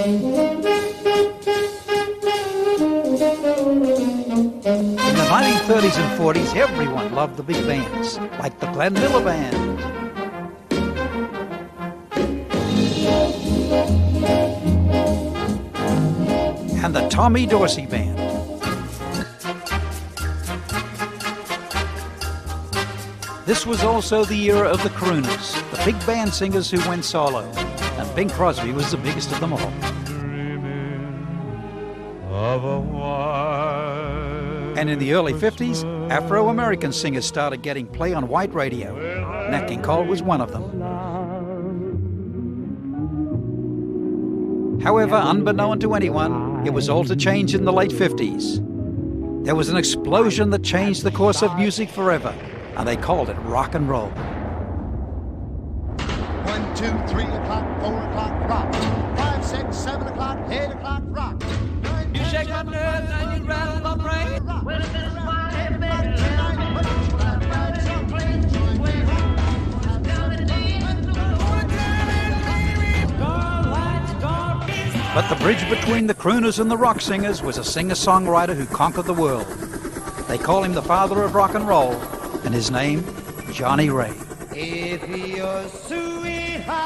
In the 1930s and 40s, everyone loved the big bands, like the Glenn Miller Band. And the Tommy Dorsey Band. This was also the era of the crooners, the big band singers who went solo, and Bing Crosby was the biggest of them all. And in the early 50s, Afro-American singers started getting play on white radio. Nat King Cole was one of them. However, unbeknown to anyone, it was all to change in the late 50s. There was an explosion that changed the course of music forever, and they called it rock and roll. 1, 2, 3 o'clock, 4 o'clock, rock. 5, 6, 7 o'clock, 8 o'clock, rock. You shake my nerves and you rattle my brain. Well, if it's fine, hey, baby, But the bridge between the crooners and the rock singers was a singer-songwriter who conquered the world. They call him the father of rock and roll, and his name, Johnny Ray. If your sweetheart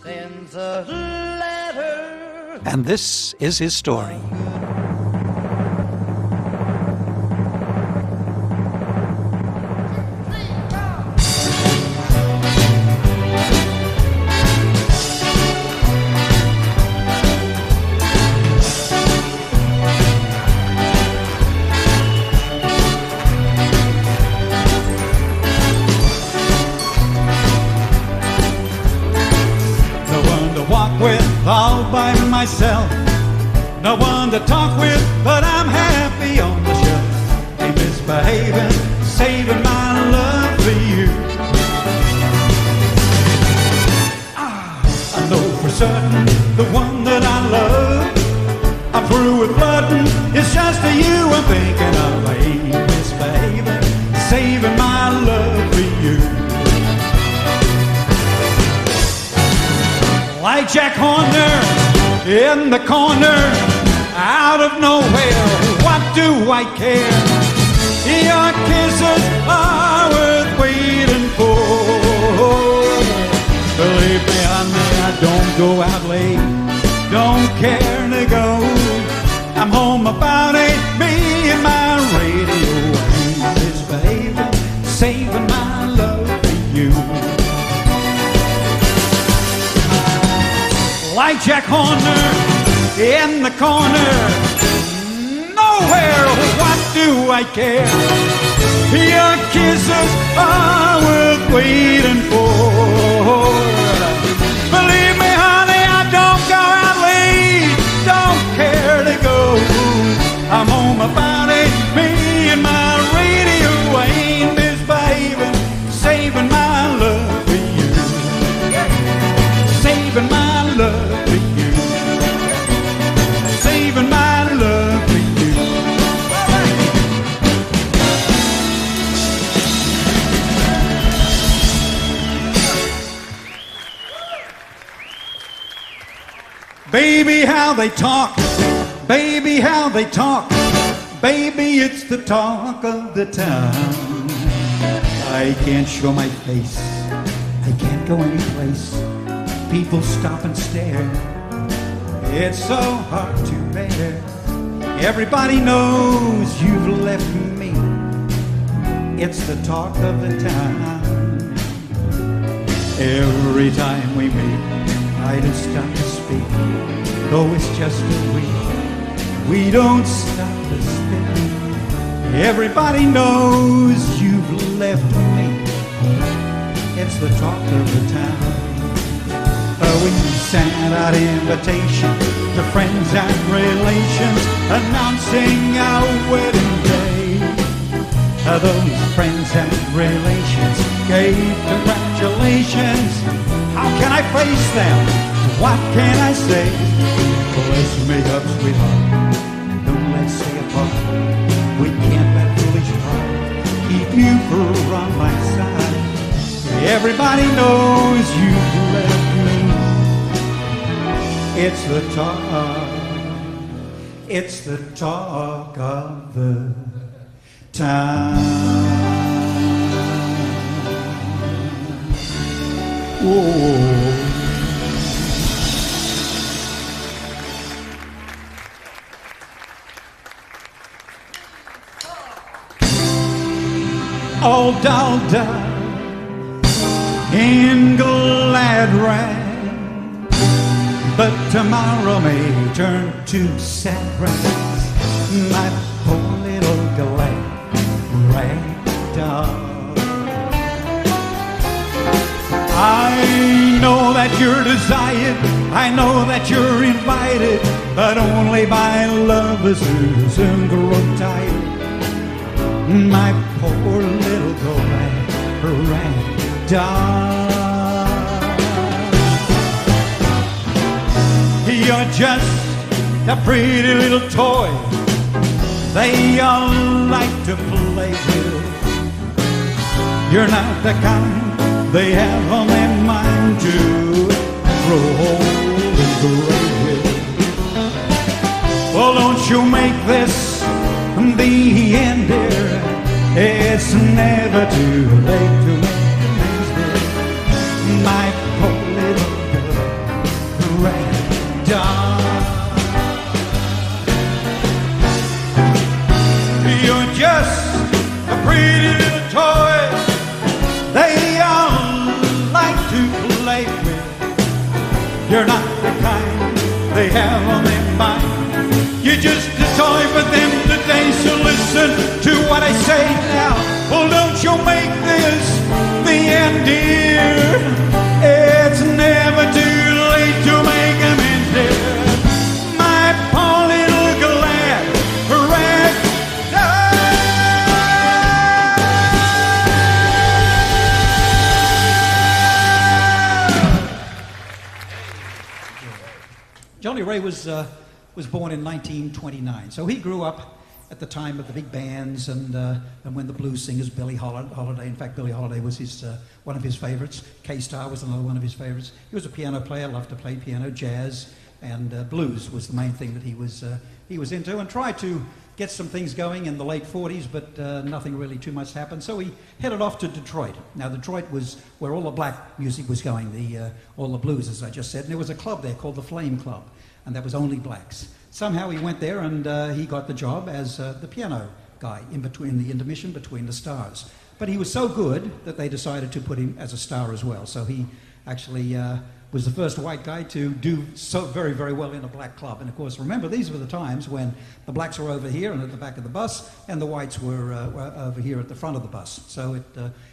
sends a letter. And this is his story. All by myself, no one to talk with, but I'm happy on the shelf. Ain't misbehaving, saving my love for you. I know for certain the one that I love, I'm through with flirting, it's just to you I'm thinking of. Ain't misbehaving, saving my love for you. Like Jack Horner in the corner, out of nowhere, what do I care? Your kisses are worth waiting for. Believe me, I don't go out late, don't care to go. I'm home about 8, me and my radio. I'm misbehaving, saving my love for you. Like Jack Horner in the corner, nowhere, what do I care? Your kisses are worth waiting for. Believe me, honey, I don't go out late, don't care to go. I'm home about 8, me and my radio. Ain't misbehaving, saving my love for you. Saving my love. Baby, how they talk, baby, how they talk, baby, it's the talk of the town. I can't show my face, I can't go any place. People stop and stare, it's so hard to bear. Everybody knows you've left me, it's the talk of the town. Every time we meet, I don't stop to speak, though it's just a week, we don't stop to speak. Everybody knows you've left me, it's the talk of the town. We sent out invitations to friends and relations, announcing our wedding day. Those friends and relations gave congratulations. How can I face them? What can I say? Let's make up, sweetheart. Don't let's stay apart. We can't let foolish heart keep you from my side. Everybody knows you've left me, It's the talk of the town. Whoa. All dolled up in glad rags, but tomorrow may turn to sad rags. My poor little glad rag doll. I know that you're desired, I know that you're invited, but only by lovers who soon grow tired. My poor little glad rag doll. You're just a pretty little toy they all like to play with. You're not the kind they have on their mind to grow old and gray with. Well, don't you make this the end, dear. It's never too late to make amends, dear. My poor little rag doll. You're just a pretty little toy they all like to play with. You're not the kind they have on their mind. You're just a toy for them today, so listen to what I say now. Well, don't you make this the end, dear. It's never too late to make amends, dear. My poor little glad rag doll. Johnny Ray was born in 1929, so he grew up at the time of the big bands and when the blues singers, Billie Holiday. In fact, Billie Holiday was one of his favorites. K-Star was another one of his favorites. He was a piano player, loved to play piano, jazz, and blues was the main thing that he was into, and tried to get some things going in the late 40s, but nothing really too much happened. So he headed off to Detroit. Now, Detroit was where all the black music was going, all the blues, as I just said, and there was a club there called the Flame Club, and that was only blacks. Somehow he went there and he got the job as the piano guy in between the intermission between the stars. But he was so good that they decided to put him as a star as well. So he actually was the first white guy to do so very, very well in a black club. And of course, remember, these were the times when the blacks were over here and at the back of the bus, and the whites were over here at the front of the bus. So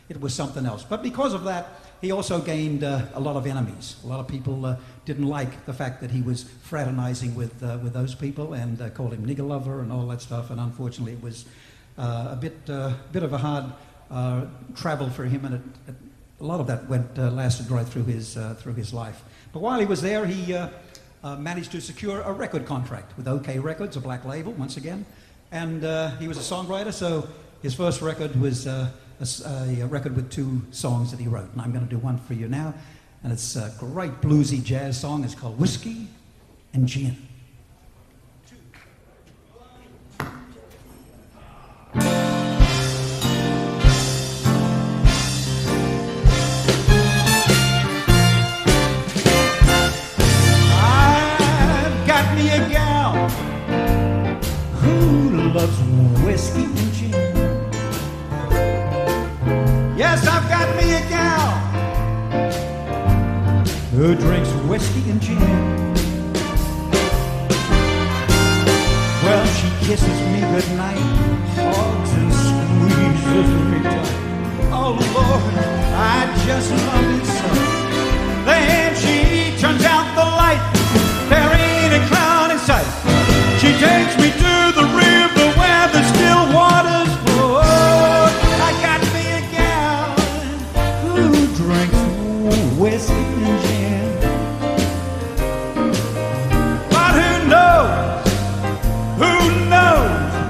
it was something else. But because of that, he also gained a lot of enemies. A lot of people didn't like the fact that he was fraternizing with those people and called him nigger lover and all that stuff. And unfortunately, it was a bit of a hard travel for him, and a lot of that lasted right through his life. But while he was there, he managed to secure a record contract with OK Records, a black label, once again. And he was a songwriter, so his first record was a record with 2 songs that he wrote. And I'm going to do one for you now. And it's a great bluesy jazz song. It's called Whiskey and Gin. Loves whiskey and gin. Yes, I've got me a gal who drinks whiskey and gin. Well, she kisses me goodnight, hugs and squeezes me tight. Oh Lord, I just love it so. Then she turns out the light, there ain't a cloud in sight. She takes me to the river where the still waters flow. I got me a gal who drinks whiskey and gin. But who knows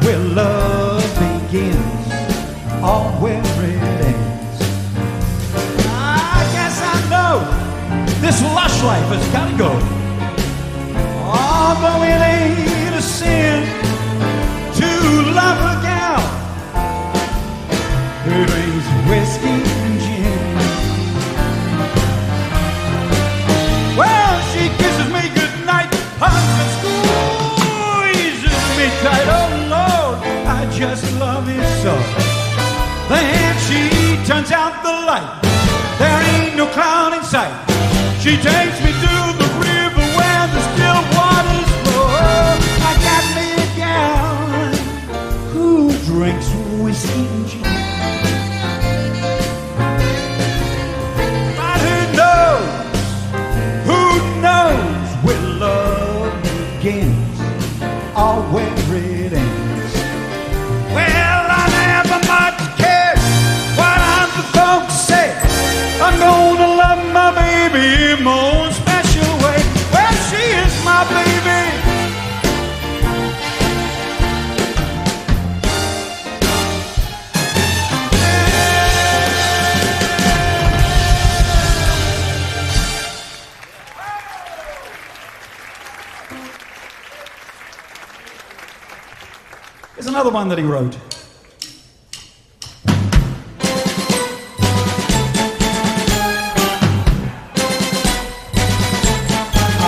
where love begins or where it ends. I guess I know this lush life has got to go. Although it ain't a sin to love a gal who drinks whiskey and gin. Well, she kisses me goodnight, hugs and squeezes me tight. Oh Lord, I just love it so. Then she turns out the light. There ain't no cloud in sight. She takes me to the river where the still waters flow. I got me a gal who drinks whiskey and gin. But who knows where love begins or where it ends. Well, I never much cared what other folks say. I'm gonna love my baby in my own special way. Well, she is my baby. Here's another one that he wrote.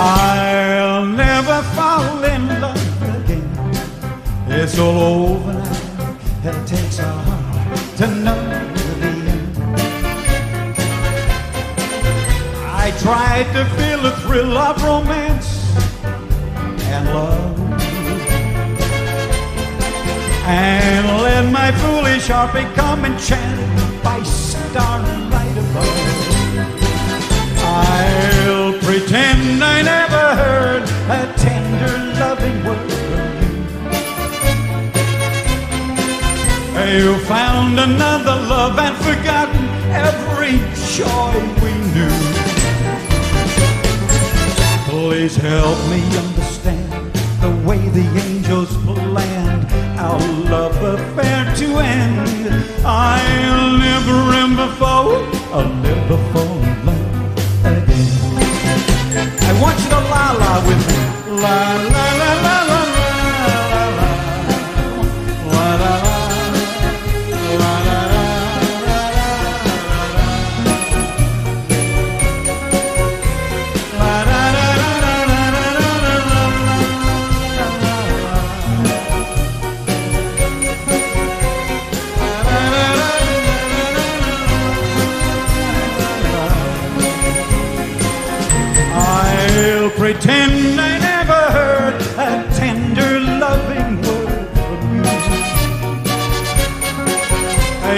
I'll never fall in love again. It's all over now. It takes a heart to know the end. I tried to feel the thrill of romance and love, and let my foolish heart become enchanted by starlight above. I'll pretend I never heard a tender, loving word from you. You found another love and forgotten every joy we knew. Please help me understand the way the angels planned our love affair to end. I'll never fall in love again. I want you to la-la with me. La-la-la-la-la. Pretend I never heard a tender, loving word from you.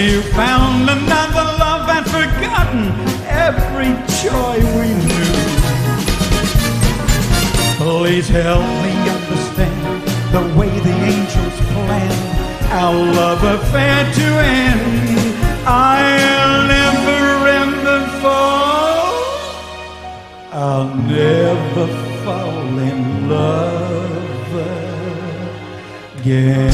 You found another love and forgotten every joy we knew. Please help me understand the way the angels planned our love affair to end. I'll never fall. I'll never fall in love again.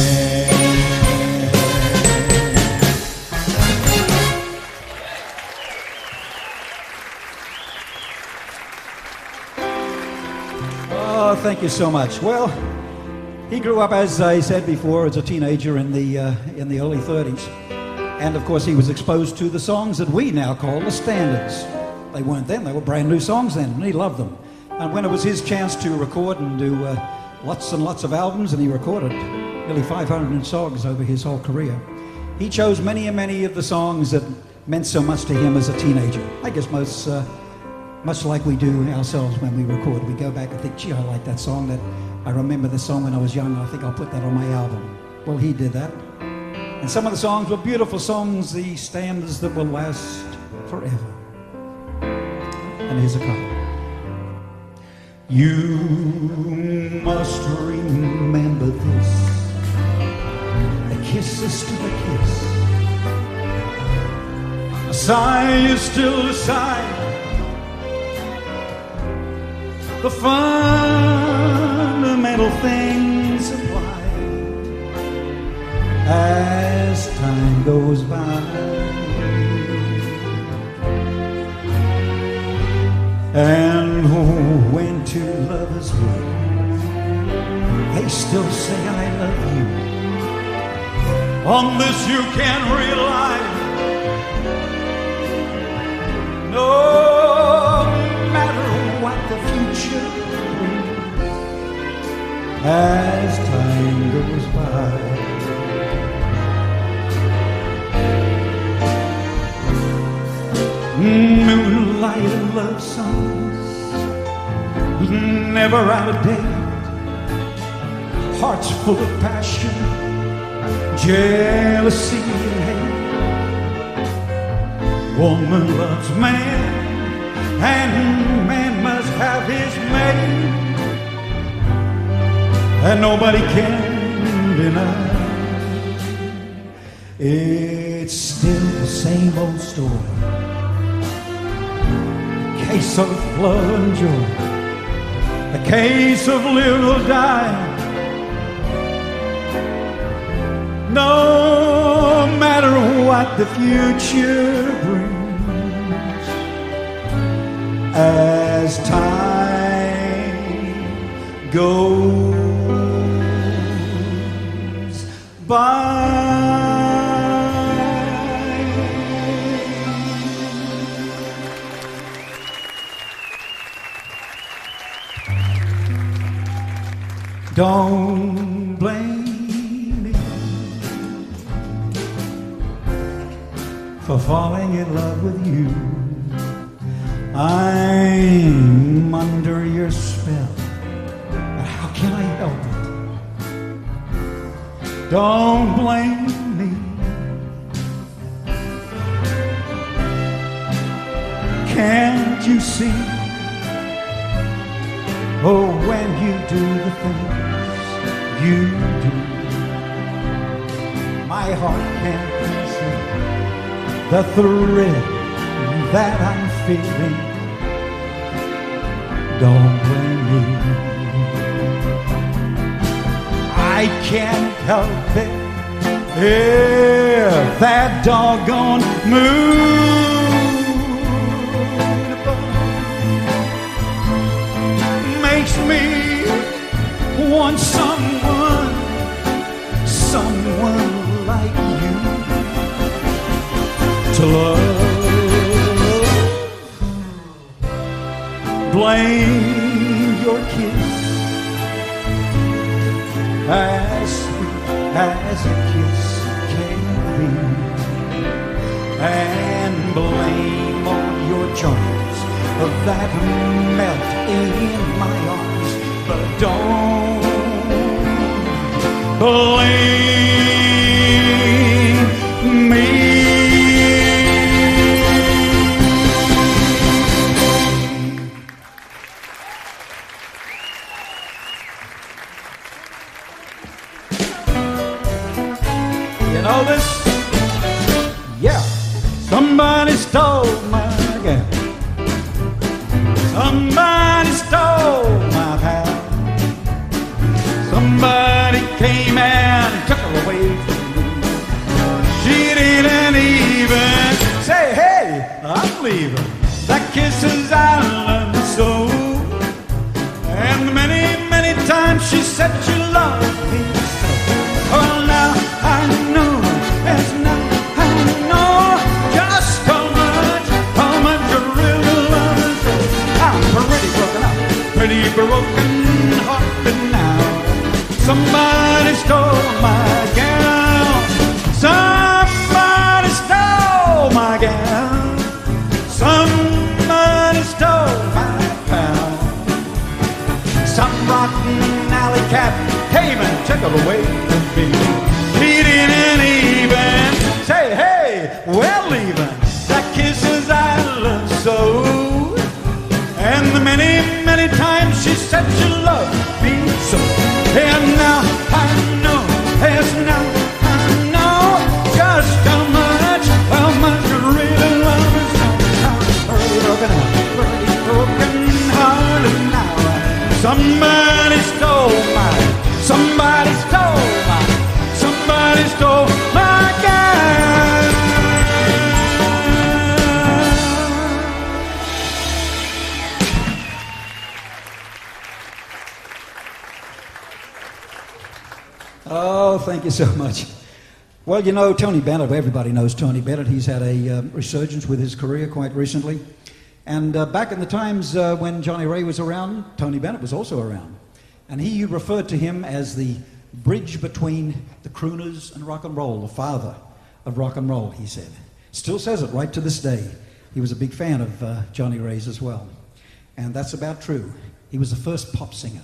Oh, thank you so much. Well, he grew up, as I said before, as a teenager in the early 30s. And of course, he was exposed to the songs that we now call the standards. They weren't then, they were brand new songs then, and he loved them. And when it was his chance to record and do lots and lots of albums, and he recorded nearly 500 songs over his whole career, he chose many and many of the songs that meant so much to him as a teenager. I guess much like we do ourselves when we record. We go back and think, gee, I like that song. I remember the song when I was young. I think I'll put that on my album. Well, he did that. And some of the songs were beautiful songs, the standards that will last forever. And here's a couple. You must remember this. A kiss is still a kiss. A sigh is still a sigh. The fundamental things apply as time goes by. And when two lovers meet, say I love you. On this you can rely. No matter what the future brings, as time goes by. Moonlight and love songs, never out of date. Hearts full of passion, jealousy and hate. Woman loves man, and man must have his mate, and nobody can deny. It's still the same old story, a case of love and joy, a case of live or die. No matter what the future brings, as time goes by. Don't blame for falling in love with you. I'm under your spell, but how can I help it? Don't blame me. Can't you see? Oh, when you do the things you do, my heart can't conceive the thrill that I'm feeling. Don't blame me. I can't help it if that doggone moon makes me want someone like you to love. Blame your kiss, as sweet as a kiss can be, and blame all your charms that melt in my arms, but don't blame me. Know this? Yeah. Somebody stole my gal. Somebody stole my pal. Somebody came and took her away from me. She didn't even say, hey, I'm leaving. That kisses I love so. And many, many times she said she loved me so. Oh, now I know. Yes, now I know just how much you really love me so. I'm pretty broken up, pretty broken hearted now. Somebody stole my gal. Somebody stole my gal. Somebody stole my pal. Some rotten alley cat came and took it away from me. He didn't even say, hey, we're leaving. That kisses I love so. And the many, many times she said she loved me so. And now I know, yes, now I know just how much you really love me so. I'm pretty broken hearted now. Somebody stole my, somebody stole my, somebody stole my gal. you so much. Well, you know, Tony Bennett, everybody knows Tony Bennett. He's had a resurgence with his career quite recently. And back in the times when Johnny Ray was around, Tony Bennett was also around. And he referred to him as the bridge between the crooners and rock and roll, the father of rock and roll, he said. Still says it right to this day. He was a big fan of Johnny Ray's as well. And that's about true. He was the first pop singer.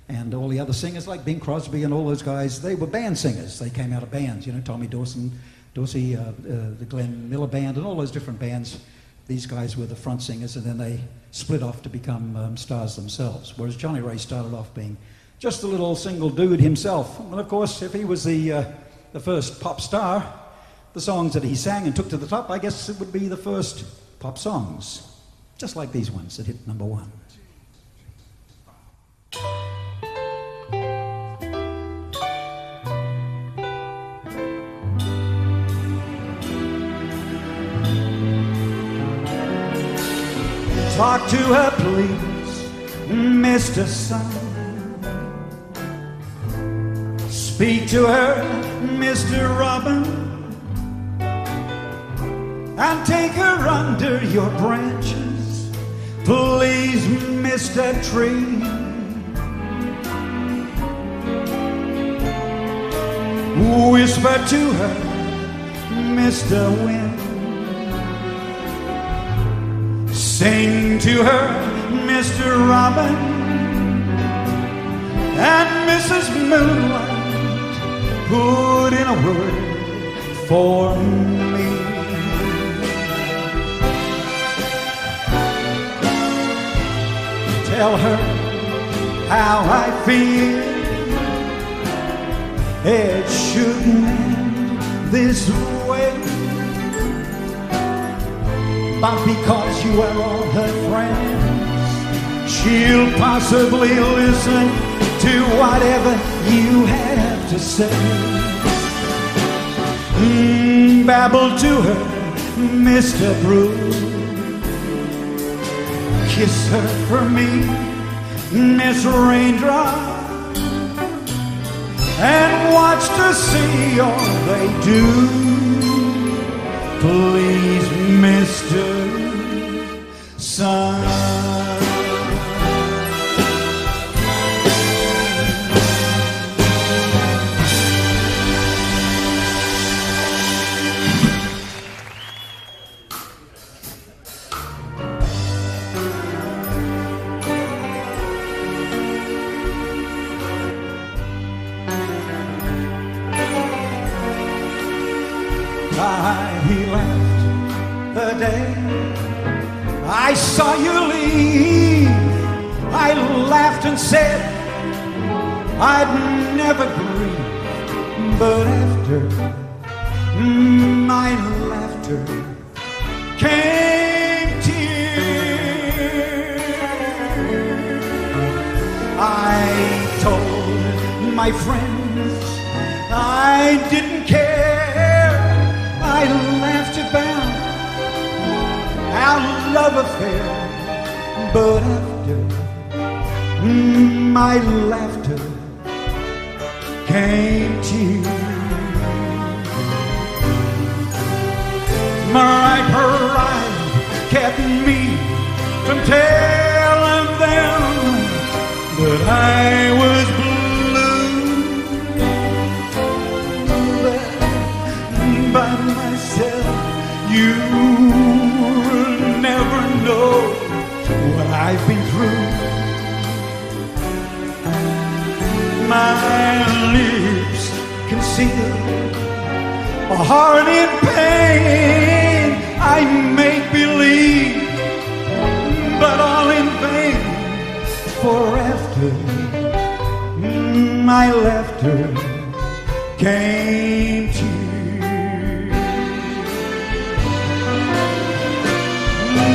And all the other singers, like Bing Crosby and all those guys, they were band singers. They came out of bands, you know, Tommy Dorsey, the Glenn Miller Band, and all those different bands. These guys were the front singers, and then they split off to become stars themselves. Whereas Johnny Ray started off being just a little single dude himself. And of course, if he was the first pop star, the songs that he sang and took to the top, I guess it would be the first pop songs, just like these ones that hit #1. Talk to her, please, Mr. Sun. Speak to her, Mr. Robin, and take her under your branches, please, Mr. Tree. Whisper to her, Mr. Wind. Sing to her, Mr. Robin, and Mrs. Moonlight, put in a word for me. Tell her how I feel. It shouldn't end this way. But because you are all her friends, she'll possibly listen to whatever you have to say. Babble to her, Mr. Brew. Kiss her for me, Miss Raindrop, and watch to see all they do. Please, Mr. Sun. He left the day I saw you leave. I laughed and said I'd never grieve, but after my laughter came tears. I told my friends I didn't care. I laughed about our love affair, but after my laughter came tears. My pride kept me from telling them that I was blue. By myself, you'll never know what I've been through. My lips conceal a heart in pain. I make believe, but all in vain. For after my laughter came to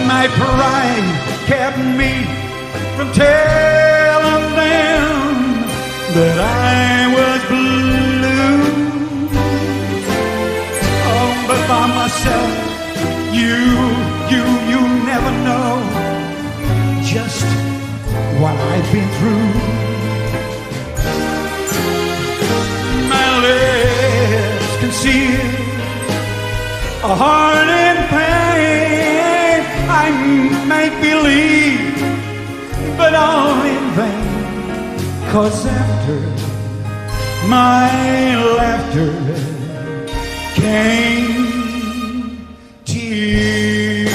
my pride kept me from telling them that I was blue. Oh, but by myself, you never know just what I've been through. My lips a heart in pain. I make believe, but all in vain. 'Cause after my laughter came tears.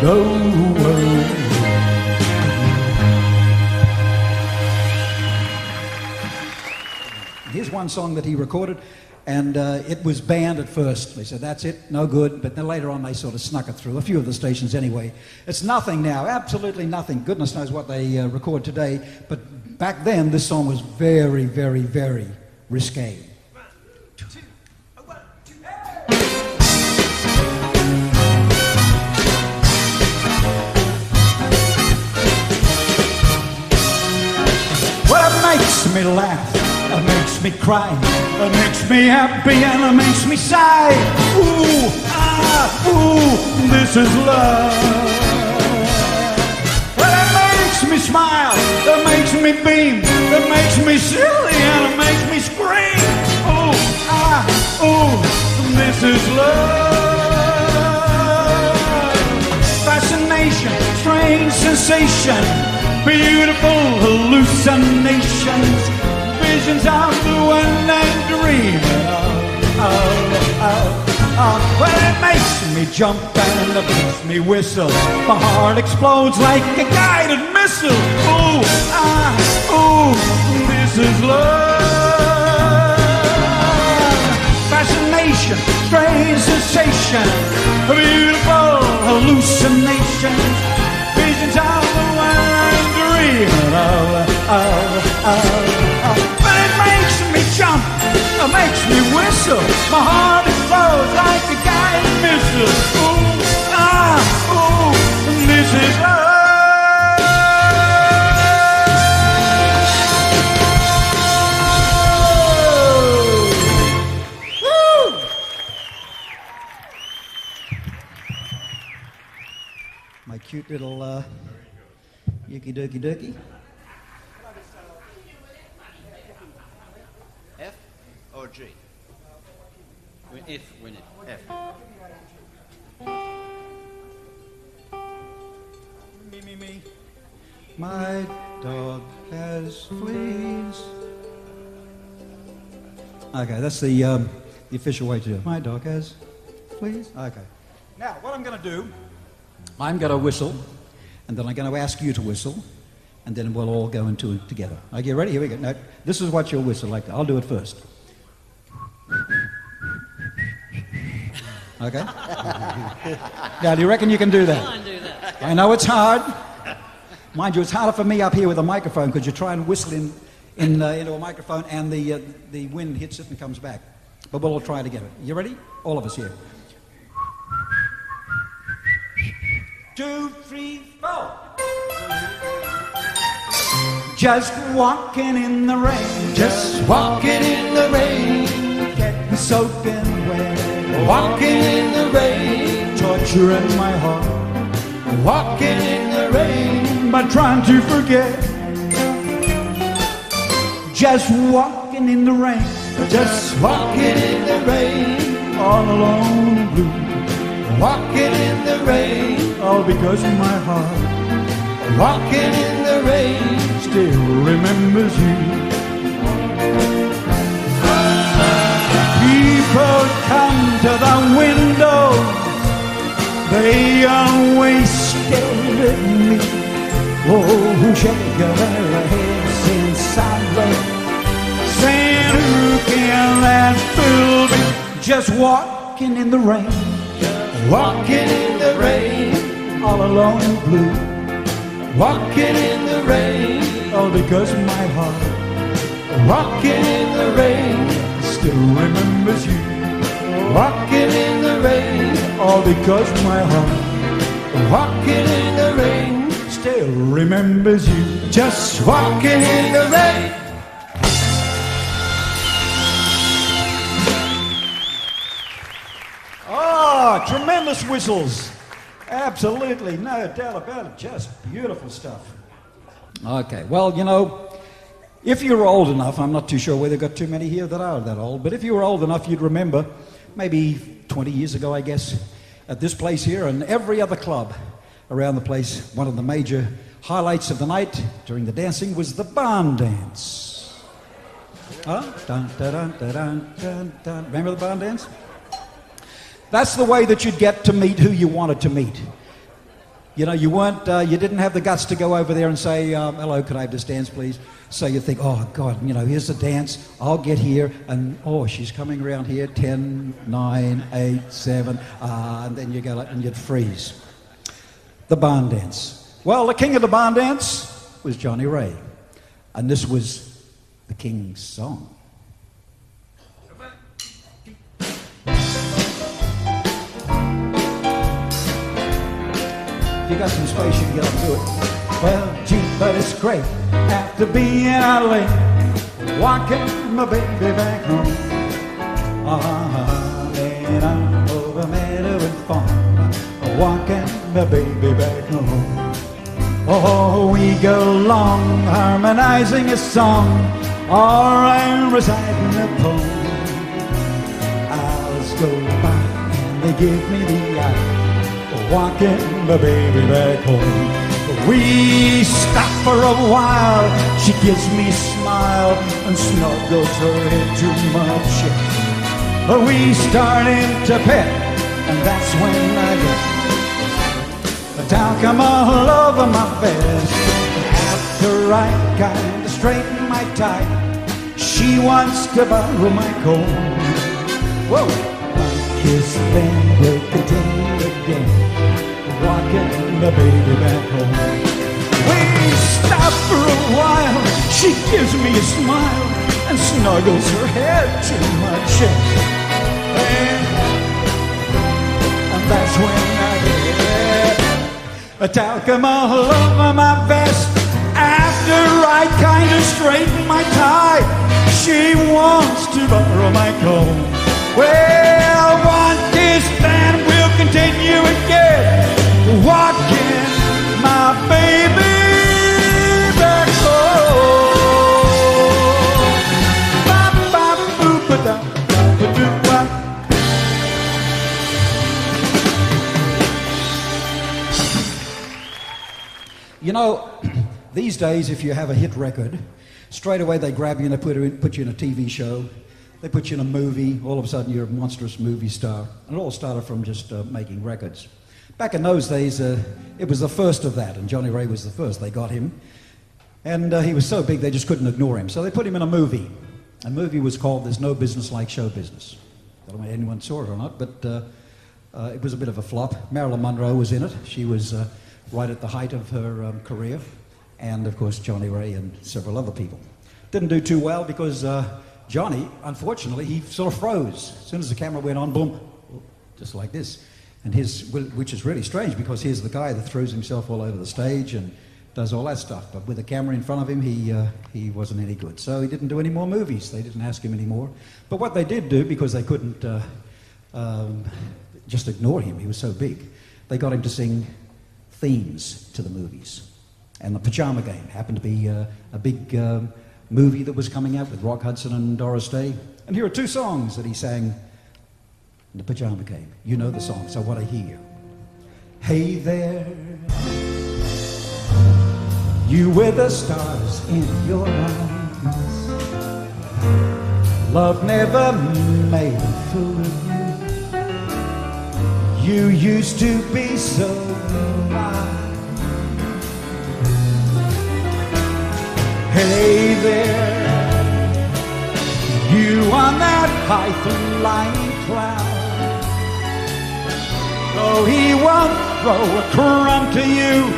The world. Here's one song that he recorded, and it was banned at first. They said, that's it, no good. But then later on, they sort of snuck it through, a few of the stations anyway. It's nothing now, absolutely nothing. Goodness knows what they record today. But back then, this song was very, very, very risque. Well, it makes me laugh, it makes me cry, it makes me happy and it makes me sigh. Ooh, ah, ooh, this is love. Well, it makes me smile, it makes me beam, it makes me silly and it makes me scream. Ooh, ah, ooh, this is love. Fascination, strange sensation, beautiful hallucinations, visions of the one I dream of. Well, it makes me jump and it makes me whistle. My heart explodes like a guided missile. Ooh, ah, ooh, this is love. Fascination, strange sensation, beautiful hallucinations, visions of the one I'm dreaming of. But it makes me jump, it makes me whistle. My heart explodes like a guided missile. Ooh, ah, ooh, this is love. My cute little yucky dookie dookie. F or G? If, win it. F. Me. My dog has fleas. Okay, that's the official way to do it. My dog has fleas. Okay. Now, what I'm going to do, I'm going to whistle, and then I'm going to ask you to whistle, and then we'll all go into it together. Okay, you ready? Here we go. Now, this is what you'll whistle like. I'll do it first. Okay? Now, do you reckon you can do that? I can do that. I know it's hard. Mind you, it's harder for me up here with a microphone because you try and whistle into a microphone and the wind hits it and comes back. But we'll all try it together. You ready? All of us here. 2, 3, 4. Just walking in the rain. Just walking in the rain, Getting soaking wet. walking in the rain, Torturing my heart. walking in the rain, But trying to forget. Just walking in the rain. just walking in the rain, All alone and blue. walking in the rain, All because my heart walking in the rain. still remembers you. People come to the window, they always stare at me. Oh, shake their heads in silence, saying, who can that fool be? Just walking in the rain, Walking in the rain, all alone and blue. walking in the rain, All because my heart walking in the rain, still remembers you. walking in the rain, All because my heart walking in the rain, still remembers you. just walking in the rain. Oh, tremendous whistles. Absolutely, no doubt about it. Just beautiful stuff. Okay, well, you know, If you were old enough, I'm not too sure whether they've got too many here that are that old, but if you were old enough, you'd remember, maybe 20 years ago, I guess, at this place here and every other club around the place, one of the major highlights of the night during the dancing was the barn dance. Huh? Dun, dun, dun, dun, dun, dun, dun. Remember the barn dance? That's the way that you'd get to meet who you wanted to meet. You know, you didn't have the guts to go over there and say, hello, could I have this dance, please? So you think, oh, God, you know, here's the dance. I'll get here, and, oh, she's coming around here, 10, 9, 8, 7, and then you go and you'd freeze. The barn dance. Well, the king of the barn dance was Johnny Ray, and this was the king's song. If you got some space, you can get up and do it. Well, gee, but it's great after being out late, walking my baby back home. And I'm over meadow and farm, walking my baby back home. Oh, we go along harmonizing a song, or I'm reciting a poem. Hours go by and they give me the eye, walking my baby back home. We stop for a while, she gives me a smile and snuggles her head to my chest. We starting to pet, and that's when I get talcum all over my vest. After I kind of straighten my tie, she wants to borrow my comb. Whoa! My kiss then will continue again, walking the baby back home. We stop for a while, she gives me a smile and snuggles her head to my chest. And that's when I get a talcum all over my vest. After I kind of straighten my tie, she wants to borrow my comb. Well, one kiss then we'll continue again, walking my baby back home. You know, these days if you have a hit record, straight away they grab you and they put you in a TV show. They put you in a movie, all of a sudden you're a monstrous movie star. And it all started from just making records. Back in those days, it was the first of that, and Johnny Ray was the first. They got him, and he was so big they just couldn't ignore him. So they put him in a movie. The movie was called There's No Business Like Show Business. I don't know if anyone saw it or not, but it was a bit of a flop. Marilyn Monroe was in it. She was right at the height of her career, and of course Johnny Ray and several other people. Didn't do too well because Johnny, unfortunately, he sort of froze. As soon as the camera went on, boom, just like this. And which is really strange because here's the guy that throws himself all over the stage and does all that stuff. But with the camera in front of him, he wasn't any good. So he didn't do any more movies. They didn't ask him anymore. But what they did do, because they couldn't just ignore him, he was so big, they got him to sing themes to the movies. And The Pajama Game happened to be a big movie that was coming out with Rock Hudson and Doris Day. And here are two songs that he sang in The Pajama Game. You know the song, so what I hear. Hey there, you with the stars in your eyes. Love never made a fool of you. You used to be so blind. Hey there, you on that high-flying cloud. Though he won't throw a crumb to you,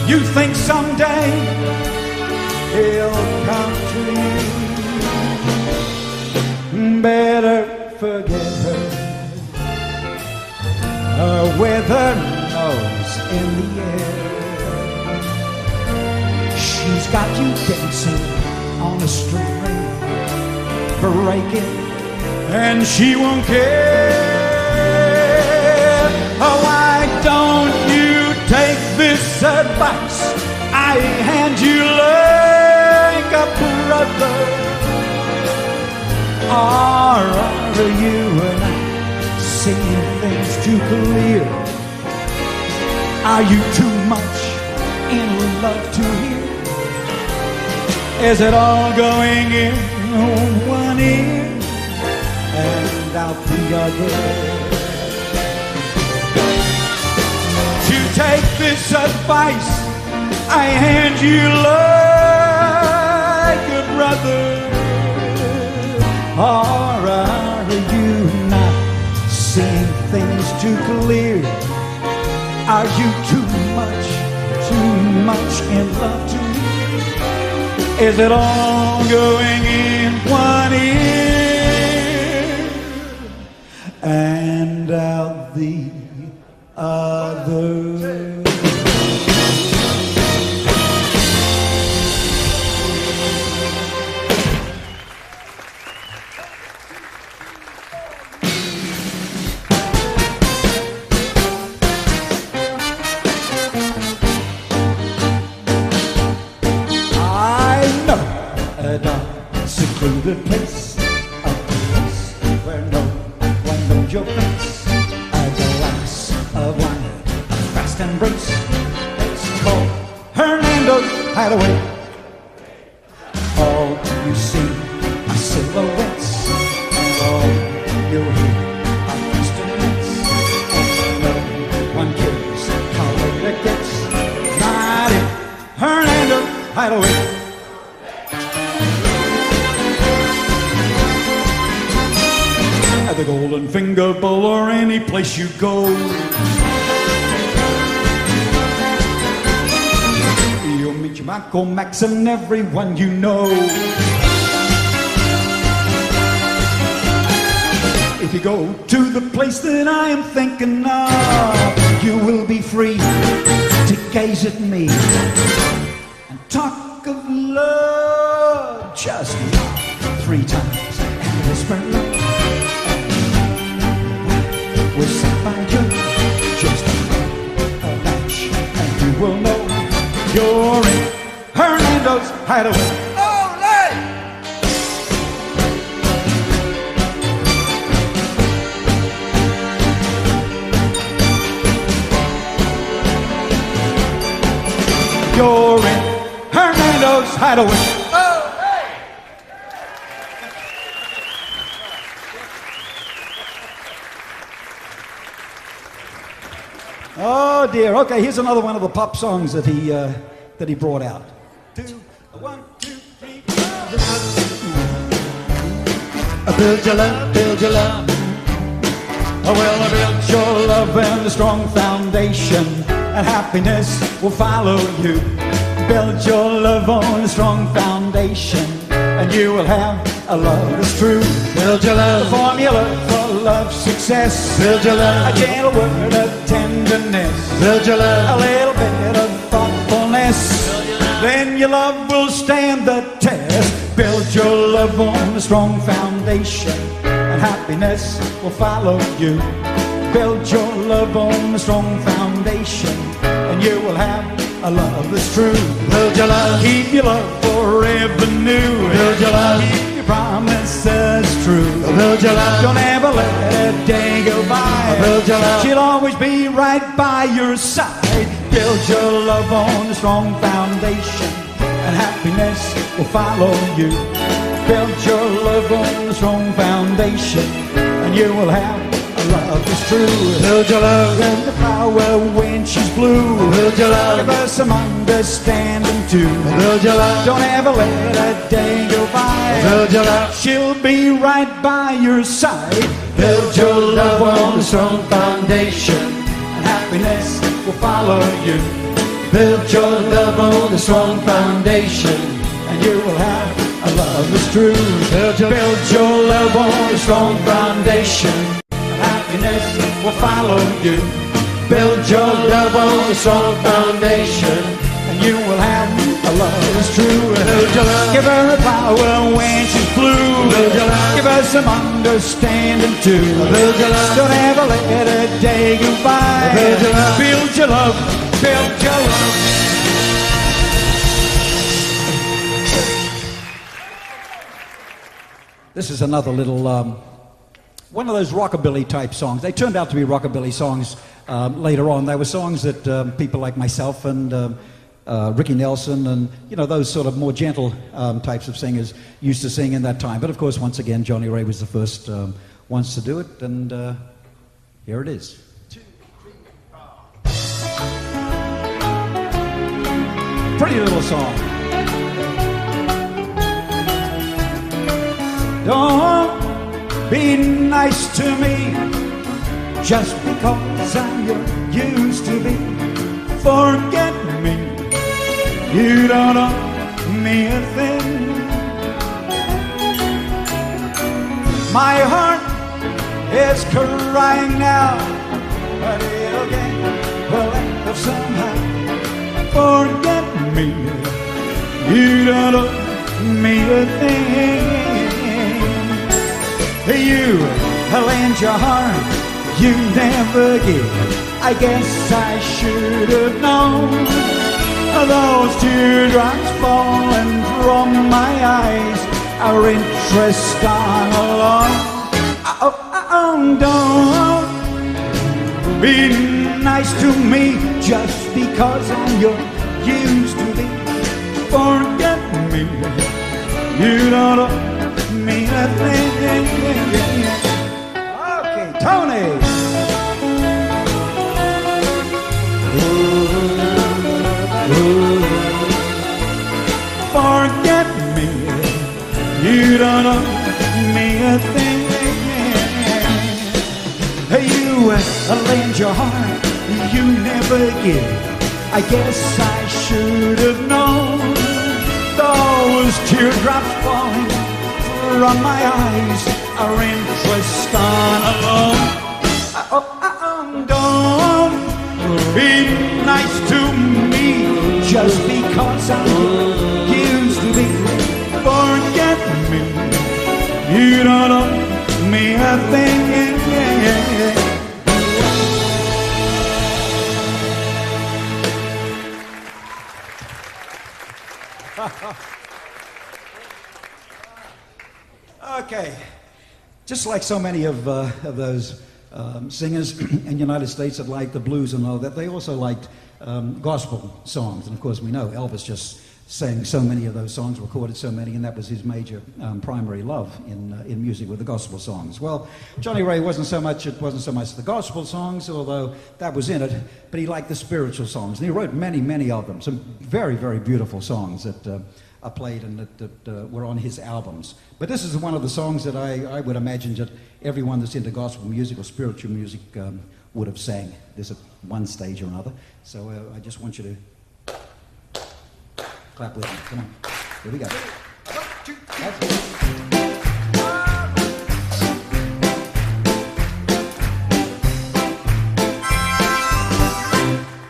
you think someday he'll come to you. Better forget her with her nose in the air. She's got you dancing on a string, breaking, and she won't care. Oh, why don't you take this advice I hand you? Like brother? Or are you and I seeing things too clear? Are you too much in love to hear? Is it all going in one ear and out the other? To take this advice I hand you like a brother. Or are you not seeing things too clear? Are you too much in love to hear? Is it all going in one ear and out the other? Secluded place, a place where no one knows your face. A glass of wine, a fast embrace. It's called Hernando's Hideaway. All you see are silhouettes, and all you hear are castanets. And no one cares how late it gets. Not in Hernando's Hideaway. The Golden Finger Bowl or any place you go, you'll meet your Michael Max and everyone you know. If you go to the place that I am thinking of, you will be free to gaze at me and talk of love just 3 times and whisper love. We'll sit by you, just a match, and you will know you're in Hernando's Hideaway. Olé! You're in Hernando's Hideaway. Oh dear. Okay, here's another one of the pop songs that he brought out. 2, 1, 2, 3, 4. Build your love, build your love. Oh well, I build your love and a strong foundation, and happiness will follow you. Build your love on a strong foundation, and you will have a love that's true. Build your love, the formula for love success. Build your love, a gentle word of tenderness. Build your love, a little bit of thoughtfulness. Then your love will stand the test. Build your love on a strong foundation, and happiness will follow you. Build your love on a strong foundation, and you will have a love that's true. Build your love, keep your love forever new. Build your love, keep your promises true. Build your love, don't ever let a day go by. Build your love, she'll always be right by your side. Build your love on a strong foundation, and happiness will follow you. Build your love on a strong foundation, and you will have love is true. Build your love in the power when she's blue. Build your love, give her some understanding too. Build your love, don't ever let a day go by. Build your love, she'll be right by your side. Build your love on a strong foundation, and happiness will follow you. Build your love on a strong foundation, and you will have a love that's true. Build your love on a strong foundation, happiness will follow you. Build your love on a strong foundation, and you will have a love that's true. Build your love, give her a power when she's blue. Build your love, give her some understanding too. Build your love, don't ever let a day go by. Build your love, build your love, build your love. This is another little, one of those rockabilly type songs. They turned out to be rockabilly songs later on. They were songs that people like myself and Ricky Nelson and, you know, those sort of more gentle types of singers used to sing in that time. But of course, once again, Johnny Ray was the first ones to do it, and here it is. 2, 3, 4. Pretty little song. Don't be nice to me just because I used to be. Forget me, you don't owe me a thing. My heart is crying now, but it'll get well somehow. Forget me, you don't owe me a thing. You lend your heart, you never give. I guess I should have known. Those teardrops falling from my eyes are interest on a loan. Don't be nice to me just because I'm your used to be. Forget me, you don't owe me a thing. Okay, Tony. Forget me, you don't owe me a thing. You lend your heart, you never give. I guess I should have known. Those teardrops falling from my eyes are interest on a loan. Don't be nice to me just because I'm used to be. Forget me, you don't owe me a thing. Okay, just like so many of those singers in the United States that liked the blues and all that, they also liked gospel songs. And of course, we know Elvis just sang so many of those songs, recorded so many, and that was his major primary love in music, with the gospel songs. Well, Johnny Ray wasn't so much the gospel songs, although that was in it, but he liked the spiritual songs. And he wrote many, many of them, some very, very beautiful songs that are played and that were on his albums. But this is one of the songs that I would imagine that everyone that's into gospel music or spiritual music would have sang this at one stage or another. So I just want you to clap with me. Come on. Here we go. 1, 2, 3.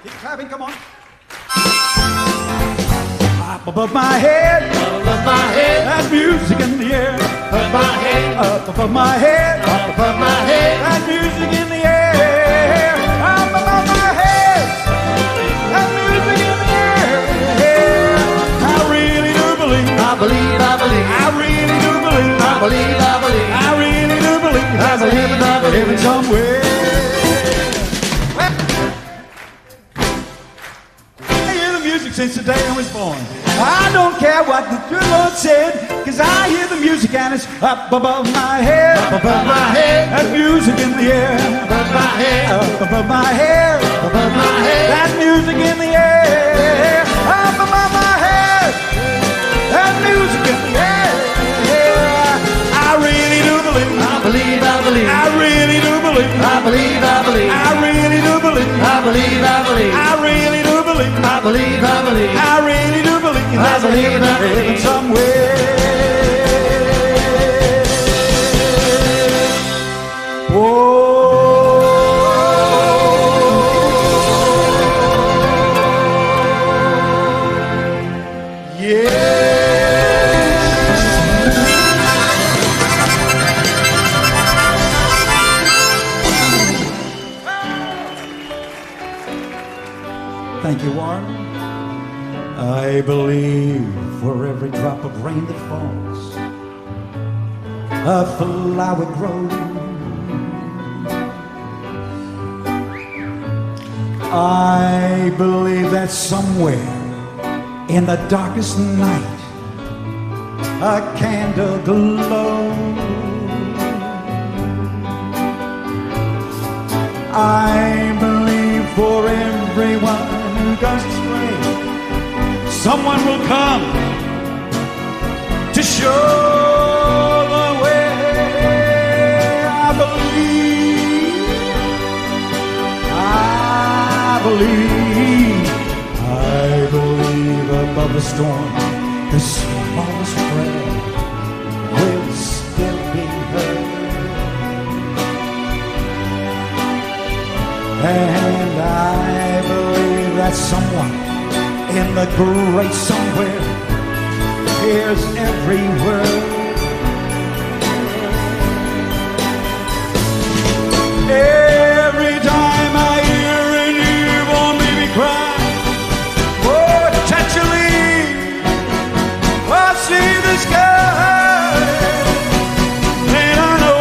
Keep clapping, come on. Up above my head, that's music in the air. Above my head, up above my head, that's music in the air. Up above my head, that's music in the air. I really do believe. I really do believe. I really do believe. There's a heaven somewhere. Since the day I was born, I don't care what the good Lord said, 'cause I hear the music and it's up above my head. Up above my head, that music in the air. Above my head, up above my head. Above my head, that music in the air. Up above my head, that music in the air. I really do believe. I really do believe. I really do believe. I really do believe. I really do believe. I really do believe there's a heaven somewhere. Whoa. Yeah. Thank you, Warren. I believe for every drop of rain that falls, a flower grows. I believe that somewhere in the darkest night a candle glows. I believe for everyone who goes astray, someone will come to show the way. I believe above the storm, the smallest prayer will still be heard. And I believe that someone in the great somewhere hears every word. Every time I hear a newborn baby cry, oh, Tatchely, I see the sky, and I know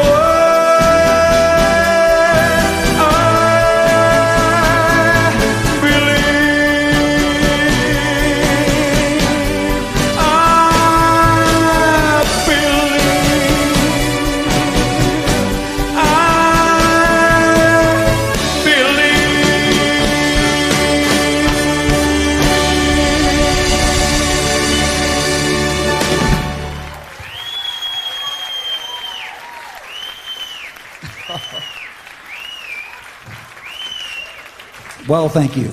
Well, thank you.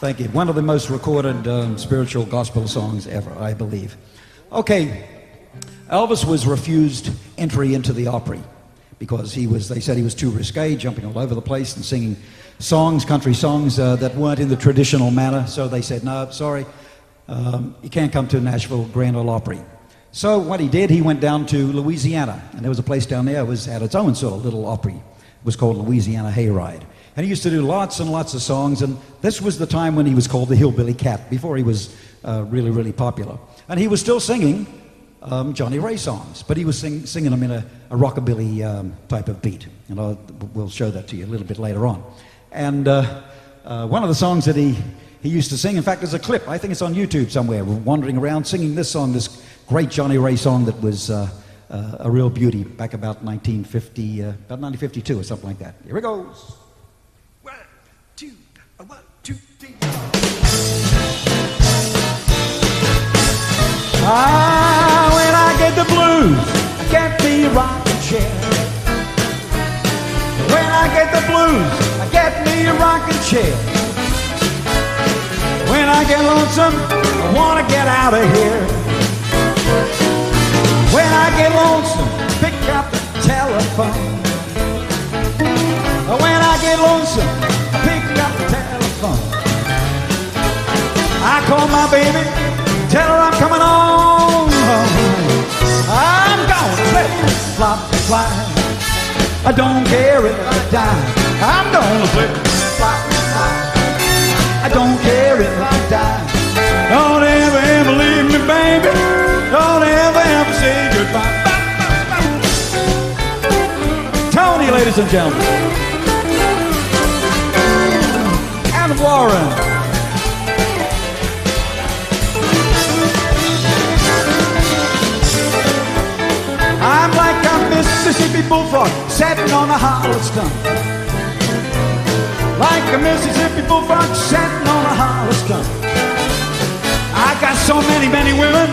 Thank you. One of the most recorded spiritual gospel songs ever, I believe. Okay, Elvis was refused entry into the Opry because they said he was too risque, jumping all over the place and singing songs, country songs that weren't in the traditional manner. So they said, no, sorry, you can't come to Nashville Grand Ole Opry. So what he did, he went down to Louisiana, and there was a place down there that had its own sort of little Opry. It was called Louisiana Hayride. And he used to do lots and lots of songs, and this was the time when he was called the Hillbilly Cat, before he was really, really popular. And he was still singing Johnny Ray songs, but he was singing them in a rockabilly type of beat. And we'll show that to you a little bit later on. And one of the songs that he used to sing, in fact, there's a clip, I think it's on YouTube somewhere, wandering around singing this song, this great Johnny Ray song that was a real beauty back about 1952 or something like that. Here it goes. 1, 2, 3. When I get the blues, I get me a rocking chair. When I get the blues, I get me a rocking chair. When I get lonesome, I want to get out of here. When I get lonesome, pick up the telephone. When I get lonesome, pick up the telephone. I call my baby, tell her I'm coming home. I'm gonna flip, flop, fly. I don't care if I die. I'm gonna flip, flop, fly. I don't care if I die. Don't ever, ever leave me, baby. Don't ever, ever say goodbye. Tony, ladies and gentlemen. Warren. I'm like a Mississippi bullfrog sitting on a hollow stump. Like a Mississippi bullfrog sitting on a hollow stump. I got so many, many women,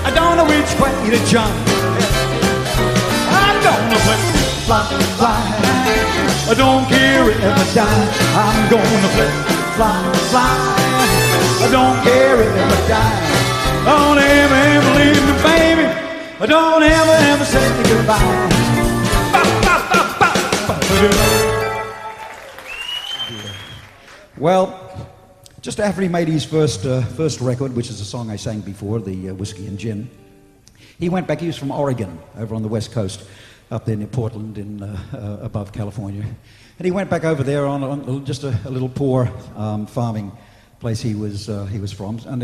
I don't know which way to jump. I'm gonna flip, flop, fly. I don't care if I die. I'm gonna flip, flop, fly. I don't care if I die. Don't ever, ever leave me, baby. I don't ever, ever say goodbye. Well, just after he made his first record, which is a song I sang before, the Whiskey and Gin, he went back. He was from Oregon, over on the West Coast, up there near Portland, above California. And he went back over there on just a little poor farming place he was from, and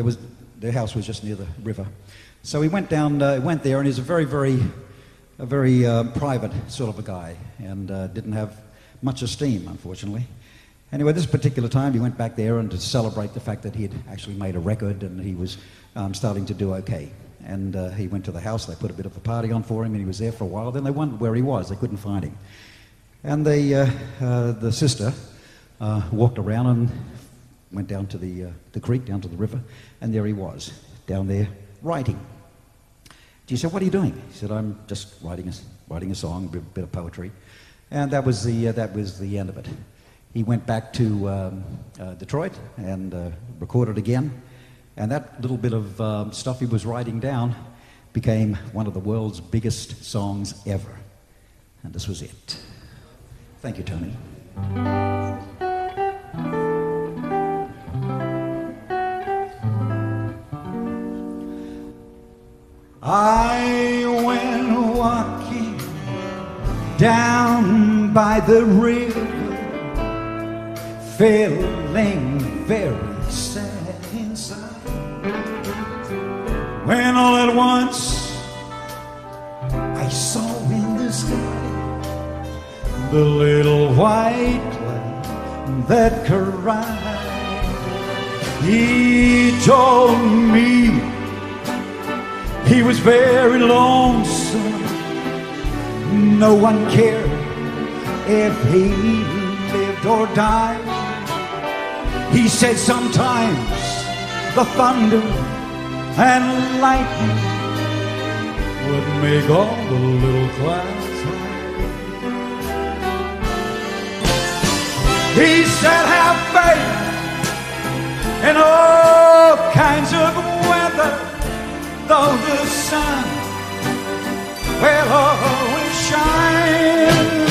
their house was just near the river. So he went down, went there, and he's a very, very a very private sort of a guy, and didn't have much esteem, unfortunately. Anyway, this particular time, he went back there and to celebrate the fact that he had actually made a record and he was starting to do okay. And he went to the house, they put a bit of a party on for him, and he was there for a while. Then they wondered where he was, they couldn't find him. And the sister walked around and went down to the creek, down to the river, and there he was, down there, writing. She said, "What are you doing?" He said, "I'm just writing a song, a bit of poetry." And that was the end of it. He went back to Detroit and recorded again, and that little bit of stuff he was writing down became one of the world's biggest songs ever. And this was it. Thank you, Tony. I went walking down by the river, feeling very sad inside, when all at once I saw in the sky the little white cloud that cried. He told me he was very lonesome. No one cared if he lived or died. He said sometimes the thunder and lightning would make all the little clouds hide. He said have faith in all kinds of weather, though the sun will always shine.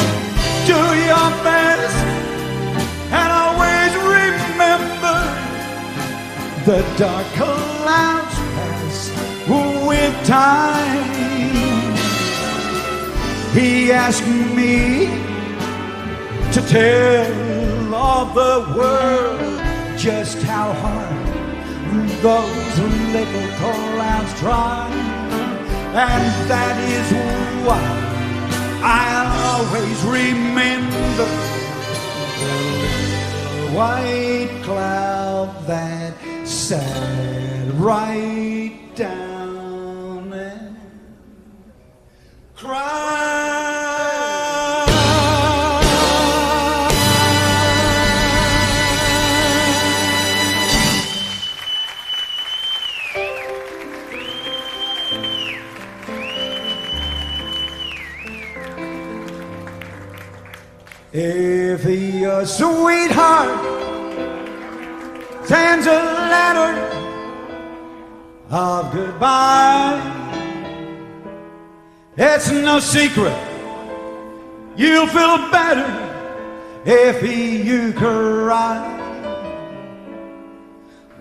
Do your best and always remember the dark clouds pass with time. He asked me to tell all the world just how hard those little clouds try, and that is why I'll always remember the white cloud that sat right down and cried. If your sweetheart sends a letter of goodbye, it's no secret you'll feel better if you cry.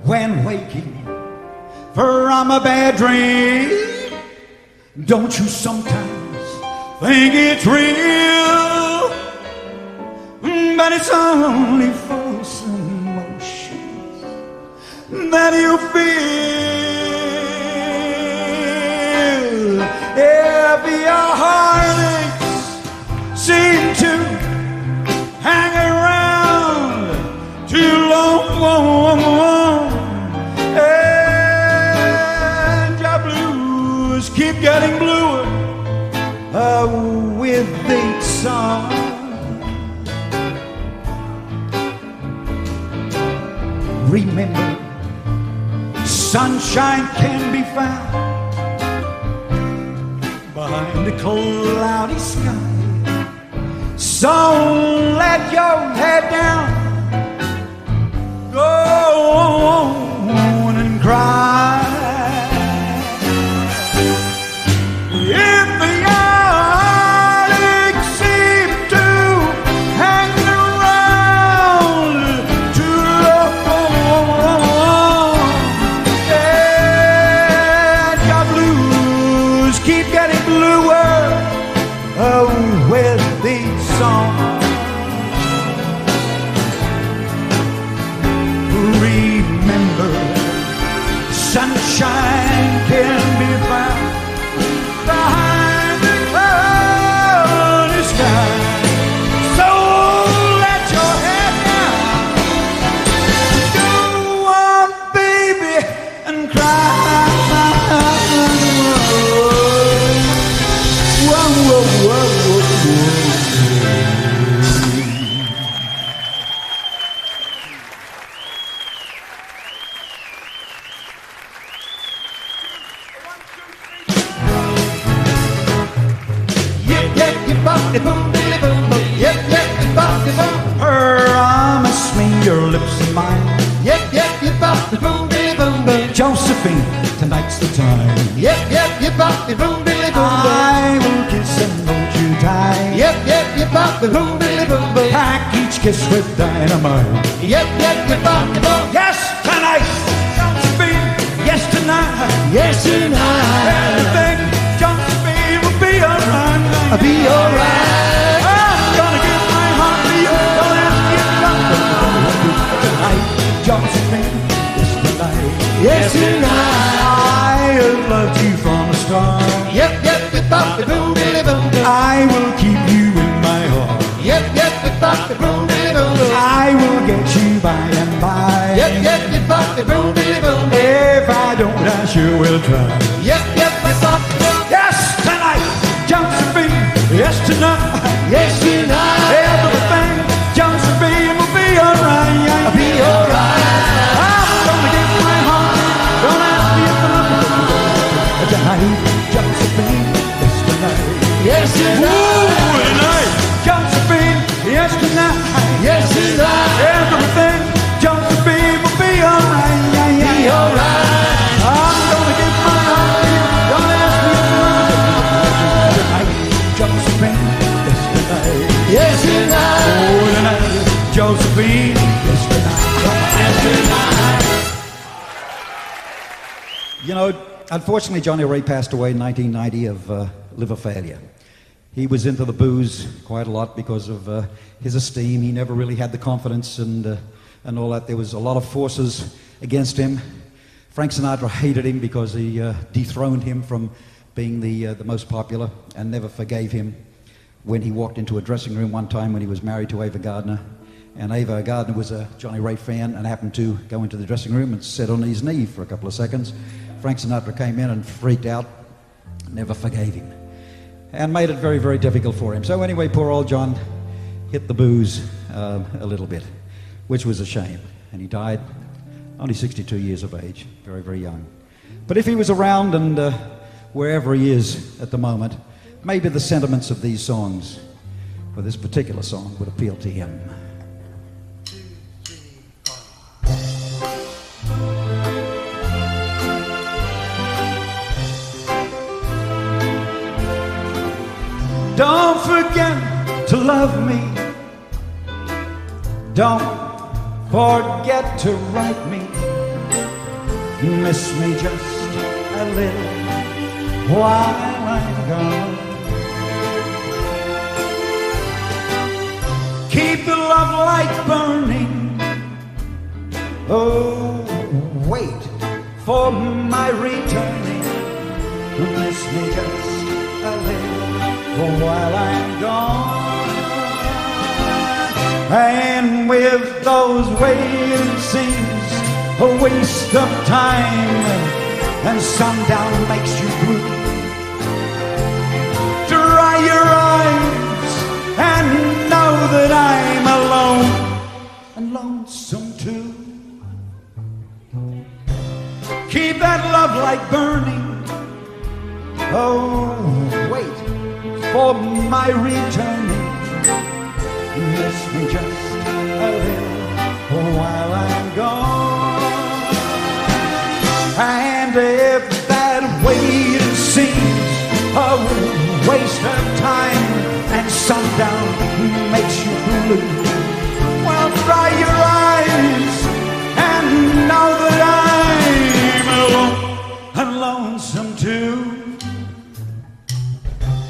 When waking from a bad dream, don't you sometimes think it's real? But it's only false emotions that you feel. If your heartaches seem to hang around too long, and your blues keep getting bluer with each song, remember, sunshine can be found behind a cloudy sky. So let your head down, go on and cry. If the heartache seem to hang around too long, and your blues keep getting bluer with each song, remember, sunshine can be found behind the clouds. bop, boom, billy, boom, boom. Yep, yep, bop, boom. Promise me your lips and mine. Yep, bop, boom, billy, boom, boom. Josephine, tonight's the time. Yep, bop, boom, billy, boom, boom. I will kiss and hold you tight. Yep, bop, boom, billy, boom, boom. Pack each kiss with dynamite. Yep, bop, boom. Yes, tonight. Josephine, yes, tonight. Yes, tonight. Everything, Josephine, will be alright. I'll be alright. I'm gonna give my heart to you. Don't ask me if tonight. Josephine, yes, tonight. Yes, tonight. I have loved you from the start. Yep, bop, boom, billy, boom, boom. I will keep you in my heart. Yep, bop, boom, billy, boom, boom. I will get you by and by. Yep, bop, boom, billy, boom, boom. If I don't, I sure will try. Yep, bop, boom. Yes, tonight, Josephine. Yes, tonight. Yes, tonight. Everything, Josephine, will be alright. I'll be alright. I'm gonna give my heart. Don't ask me if I'm tonight, Josephine. Yes, tonight. Yes, tonight. Ooh, tonight, Josephine. Yes, tonight. Yes, tonight. Everything, Josephine, will be alright. Be alright. I'm gonna give my heart to you. Don't ask me if tonight, Josephine. Yes, tonight. Yes, tonight. Oh, tonight, Josephine. Yes, tonight. Yes, tonight. You know, unfortunately, Johnny Ray passed away in 1990 of liver failure. He was into the booze quite a lot because of his esteem. He never really had the confidence and all that. There was a lot of forces against him. Frank Sinatra hated him because he dethroned him from being the most popular and never forgave him when he walked into a dressing room one time when he was married to Ava Gardner. And Ava Gardner was a Johnny Ray fan and happened to go into the dressing room and sit on his knee for a couple of seconds. Frank Sinatra came in and freaked out, never forgave him, and made it very, very difficult for him. So anyway, poor old John hit the booze a little bit, which was a shame. And he died only 62 years of age, very, very young. But if he was around and wherever he is at the moment, maybe the sentiments of these songs, or this particular song, would appeal to him. Don't forget to love me. Don't forget to write me. Miss me just a little while I'm gone. Keep the love light burning. Oh, wait for my returning. Miss me just a little while I'm gone. And with those waiting scenes, a waste of time, and sundown makes you blue. Dry your eyes and know that I'm alone and lonesome too. Keep that love light burning. Oh, wait for my returning. Miss me just a little while I'm gone. And if that waiting seems a waste of time and sundown makes you blue, well, dry your eyes and know that I'm alone and lonesome too.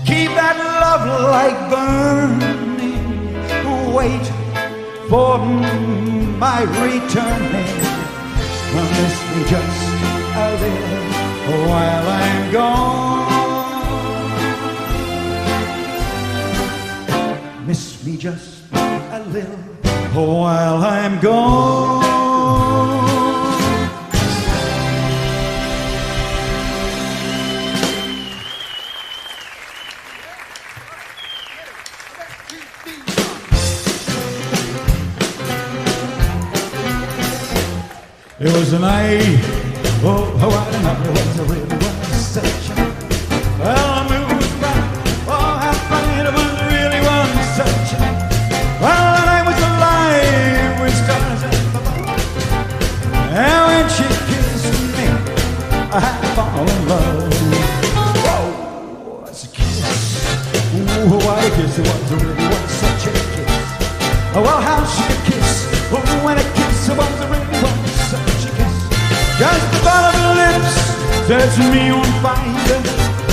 Keep that love light burning. Wait for my returning. Miss me just a little while I'm gone. Miss me just a little while I'm gone. It was a night, oh, what a night it was, it really was such a, well, the moon was bright, oh, how fine it was really Oh, what a kiss it was, really was such a kiss. Oh, well, how she could kiss. Oh, when a kiss it was, really was such a kiss. Just the thought of her lips sets me on fire.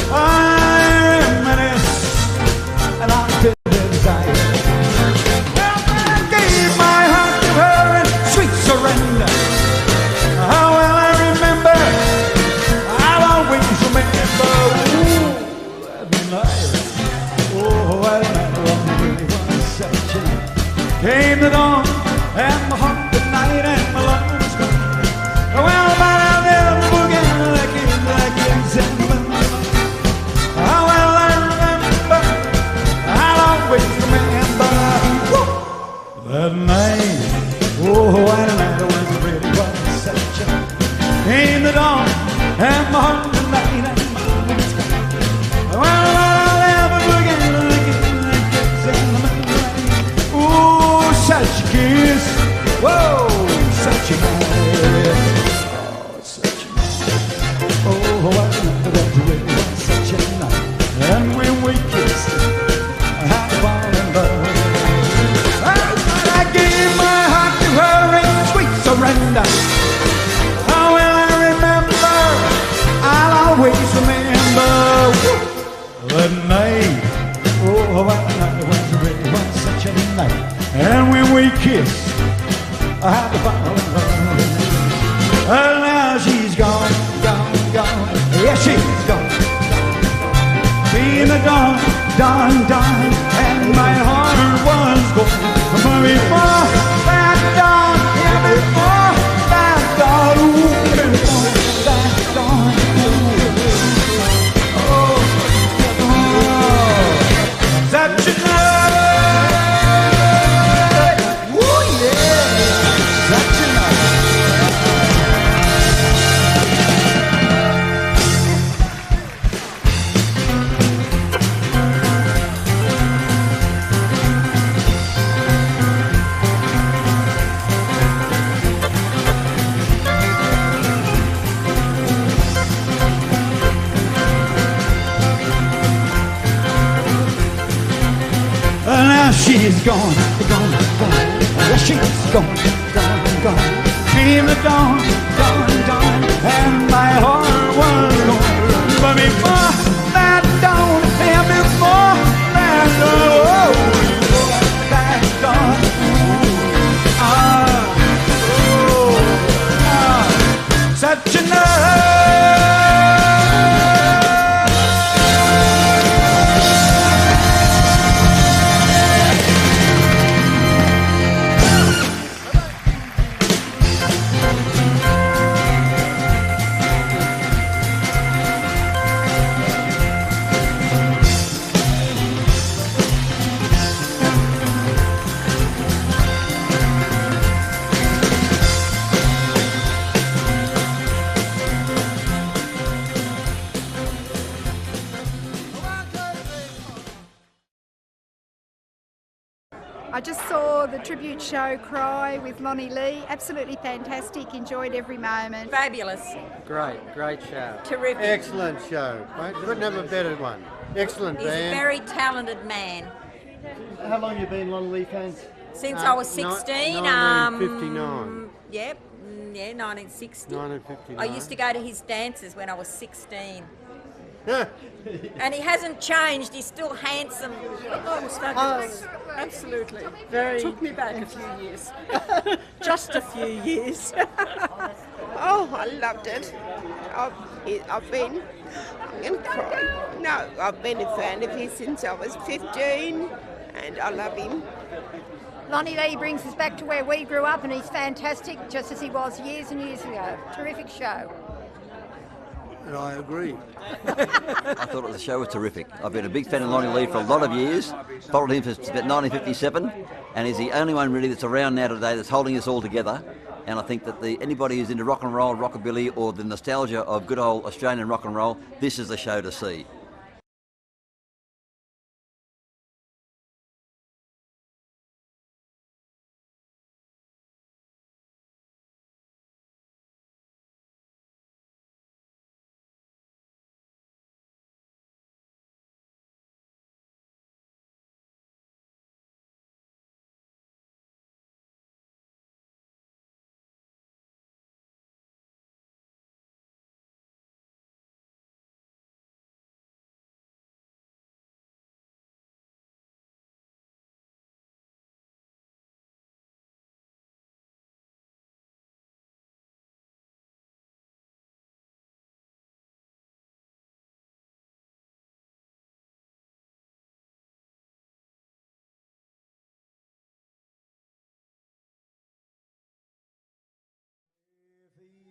I reminisce, and I'm filled with desire. Well, I gave my heart to her in sweet surrender. How well I remember, I'll always remember. Ooh, that night. Oh, what a night, really was such a night. Came the dawn, and my heart the night, and my love was gone. Well, but I'll never forget the kiss and the moon. How well I remember, I'll always remember. Woo! That night, oh, what a night, it really was such a night. Came the dawn, and my heart the night, and my love was gone. Well, but I'll never forget the kiss and the moon. Ooh, such a kiss, whoa, such a night. Oh, what a night, it was such a night. And when we kissed, I had to fall in love. I gave my heart to her in sweet surrender. How will I remember? I'll always remember that night. Oh, what a night, it was such a night. And when we kissed, I had to fall in love. Well, now she's gone, gone, gone. Yeah, she's gone. Seen the dawn, dawn, dawn, and my heart was gone. But before that dawn, yeah, before that dawn, ooh, before that dawn, ooh, oh, such a night. Ooh, yeah, such a night. Now she's gone, gone, gone. Yeah, she's gone, gone, gone. Came the dawn, dawn, dawn, and my heart was gone. But before that dawn, yeah, before that dawn, before that dawn, such a night. I just saw the tribute show Cry with Lonnie Lee. Absolutely fantastic. Enjoyed every moment. Fabulous. Great show. Terrific. Excellent show. Couldn't have a better one. Excellent He's band. a very talented man. How long have you been Lonnie Lee fans? Since I was 16. 1959. Yep. Yeah, 1960. 1959. I used to go to his dances when I was 16. And he hasn't changed. He's still handsome. Oh, it was fabulous. Absolutely. Very. Took me back a few years. Just a few years. Oh, I loved it. I'm going to cry. No, I've been a fan of his since I was 15, and I love him. Lonnie Lee brings us back to where we grew up, and he's fantastic, just as he was years and years ago. Terrific show. And I agree. I thought the show was terrific. I've been a big fan of Lonnie Lee for a lot of years, followed him since about 1957, and he's the only one really that's around now today that's holding us all together. And I think that anybody who's into rock and roll, rockabilly, or the nostalgia of good old Australian rock and roll, this is the show to see.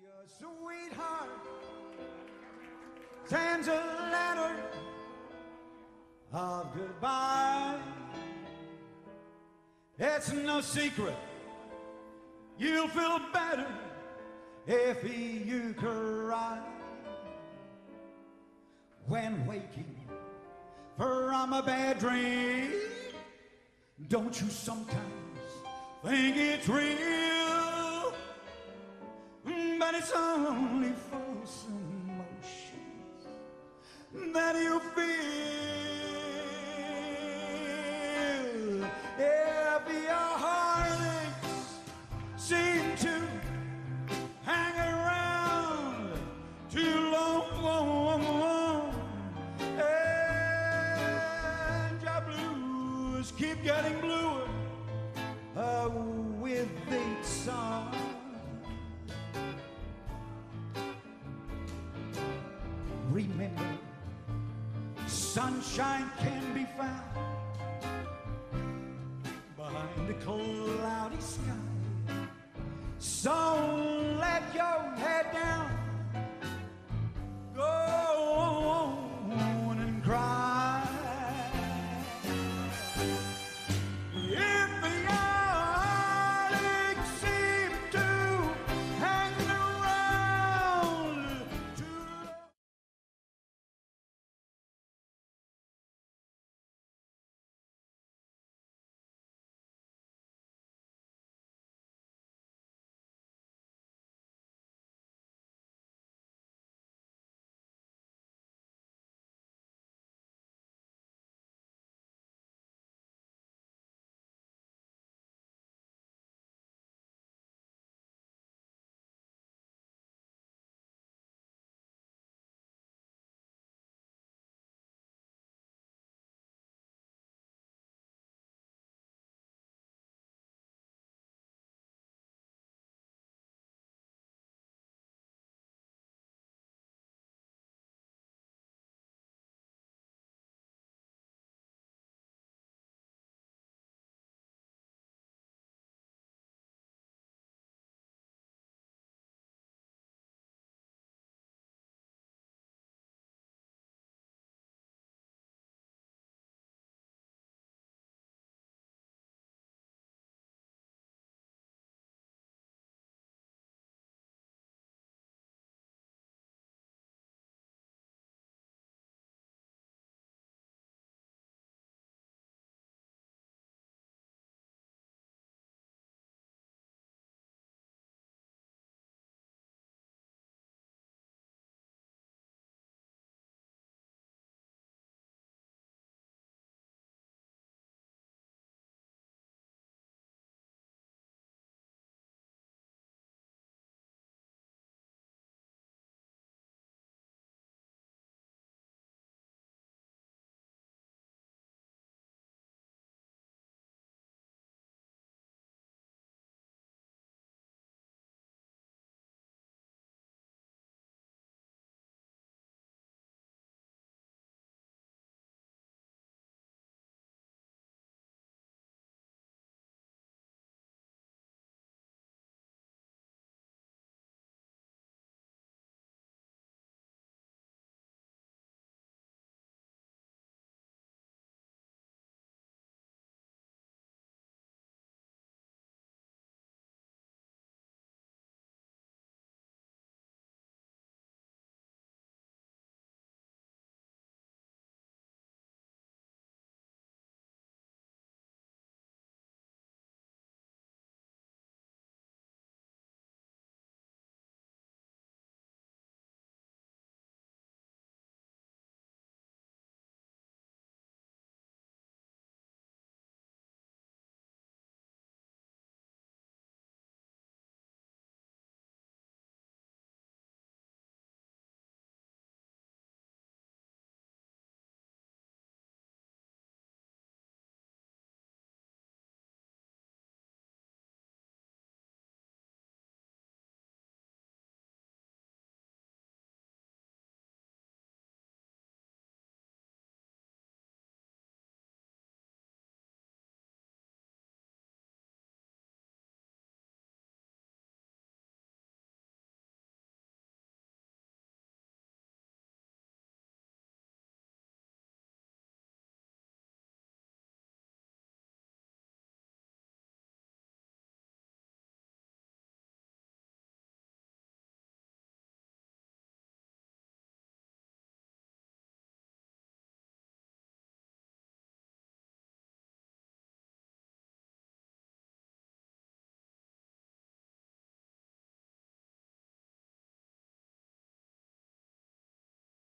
Your sweetheart sends a letter of goodbye. It's no secret you'll feel better if you cry when waking from a bad dream. Don't you sometimes think it's real? But it's only false emotions that you feel. If your heartaches seem to hang around too long, and your blues keep getting bluer with each song. Remember, sunshine can be found behind a cloudy sky. So let your head down